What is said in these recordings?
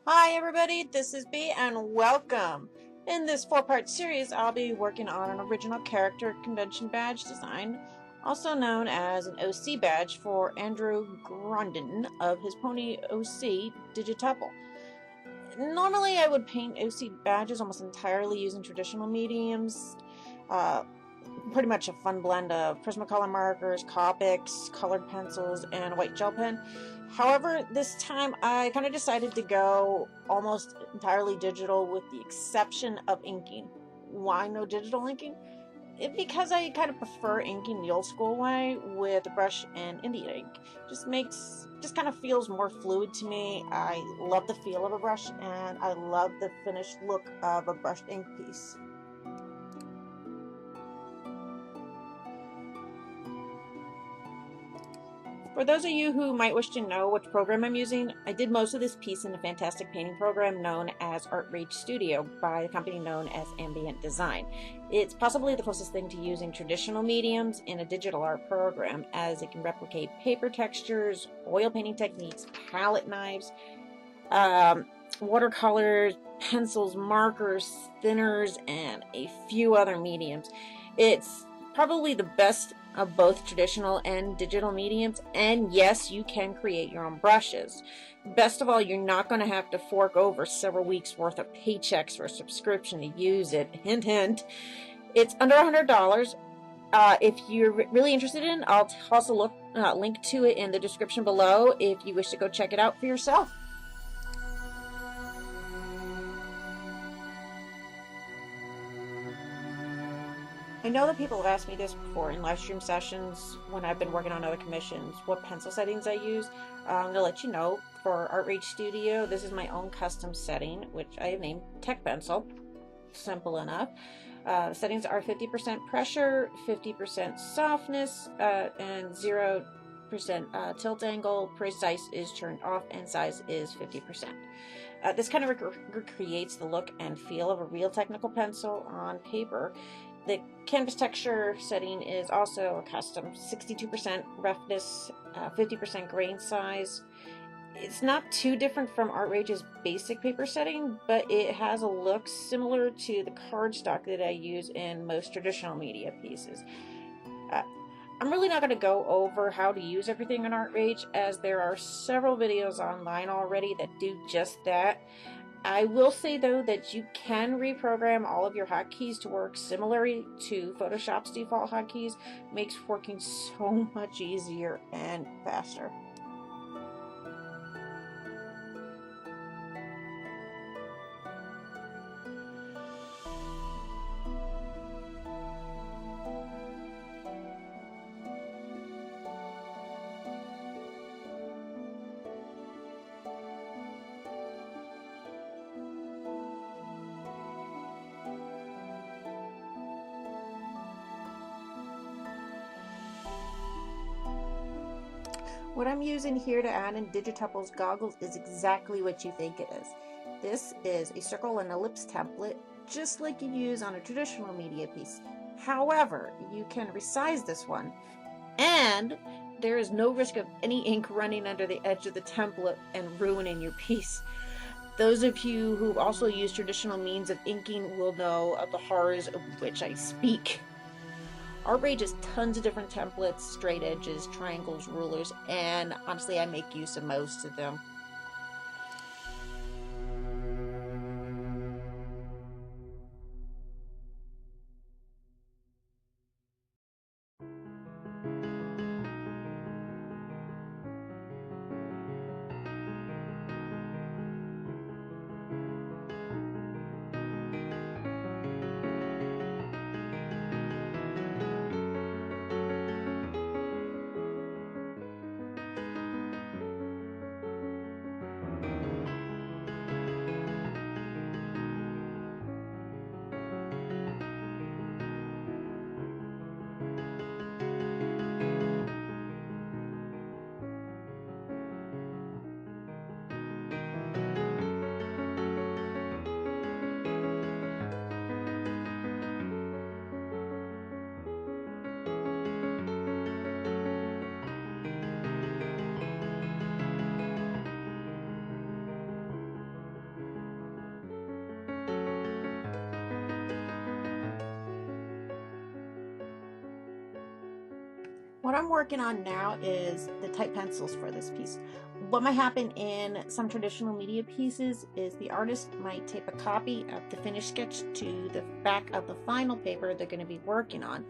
Hi everybody, this is Bee and welcome. In this four-part series, I'll be working on an original character convention badge design, also known as an OC badge for Andrew Grondin of his pony OC Tuple. Normally I would paint OC badges almost entirely using traditional mediums, uh, pretty much a fun blend of Prismacolor markers, Copics, colored pencils, and a white gel pen. However, this time I kind of decided to go almost entirely digital with the exception of inking. Why no digital inking? Because I kind of prefer inking the old school way with a brush and India ink. Just kind of feels more fluid to me. I love the feel of a brush and I love the finished look of a brushed ink piece. For those of you who might wish to know which program I'm using, I did most of this piece in a fantastic painting program known as ArtRage Studio by a company known as Ambient Design. It's possibly the closest thing to using traditional mediums in a digital art program, as it can replicate paper textures, oil painting techniques, palette knives, watercolors, pencils, markers, thinners, and a few other mediums. It's probably the best of both traditional and digital mediums, and yes, you can create your own brushes. Best of all, you're not going to have to fork over several weeks worth of paychecks for a subscription to use it. Hint hint. It's under $100. If you're really interested in, I'll also link to it in the description below if you wish to go check it out for yourself. I know that people have asked me this before in live stream sessions when I've been working on other commissions, what pencil settings I use. I'm going to let you know, for ArtRage Studio, this is my own custom setting, which I have named Tech Pencil. Simple enough. Settings are 50% pressure, 50% softness, and 0% tilt angle. Precise is turned off, and size is 50%. This kind of recreates the look and feel of a real technical pencil on paper. The canvas texture setting is also a custom 62% roughness, 50% grain size. It's not too different from ArtRage's basic paper setting, but it has a look similar to the cardstock that I use in most traditional media pieces. I'm really not going to go over how to use everything in ArtRage, as there are several videos online already that do just that. I will say though that you can reprogram all of your hotkeys to work similarly to Photoshop's default hotkeys. Makes working so much easier and faster. What I'm using here to add in Digituple's goggles is exactly what you think it is. This is a circle and ellipse template, just like you use on a traditional media piece. However, you can resize this one, and there is no risk of any ink running under the edge of the template and ruining your piece. Those of you who also use traditional means of inking will know of the horrors of which I speak. ArtRage has tons of different templates, straight edges, triangles, rulers, and honestly I make use of most of them. What I'm working on now is the type pencils for this piece. What might happen in some traditional media pieces is the artist might tape a copy of the finished sketch to the back of the final paper they're going to be working on.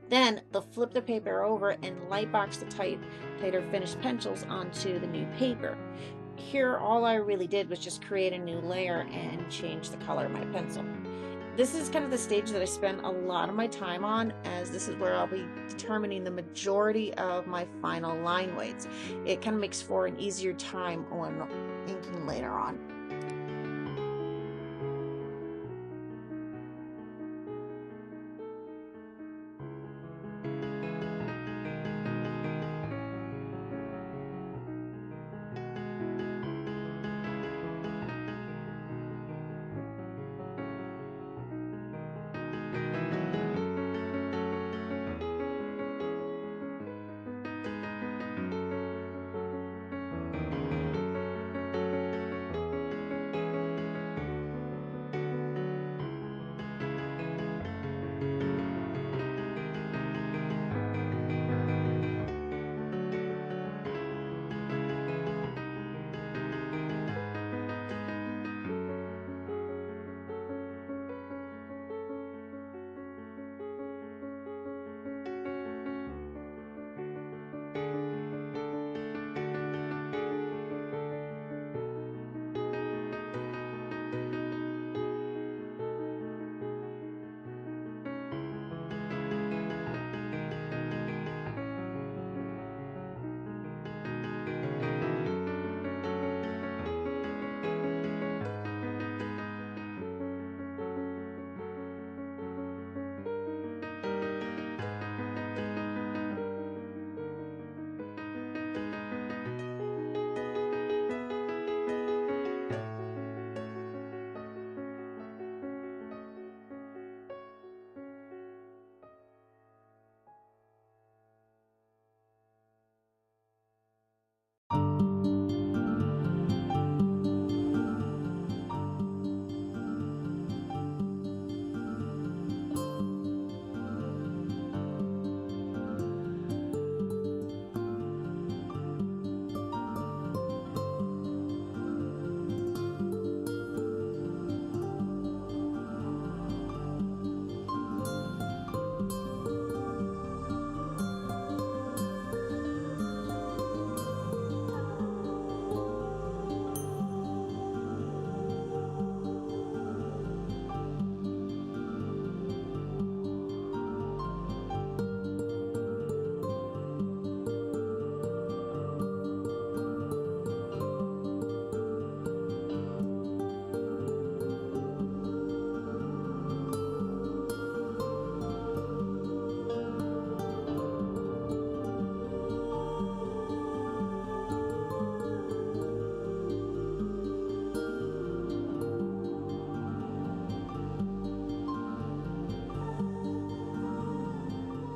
Then they'll flip the paper over and lightbox the tighter finished pencils onto the new paper. Here, all I really did was just create a new layer and change the color of my pencil. This is kind of the stage that I spend a lot of my time on, as this is where I'll be determining the majority of my final line weights. It kind of makes for an easier time when inking later on.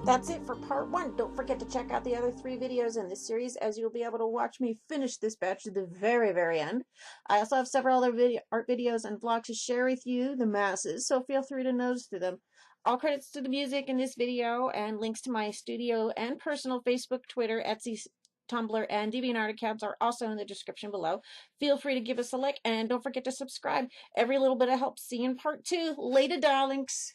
That's it for part one. Don't forget to check out the other 3 videos in this series, as you'll be able to watch me finish this batch to the very, very end. I also have several other art videos and vlogs to share with you, the masses, so feel free to nose through them. All credits to the music in this video and links to my studio and personal Facebook, Twitter, Etsy, Tumblr, and DeviantArt accounts are also in the description below. Feel free to give us a like, and don't forget to subscribe. Every little bit of help. See you in part 2. Later, darlings.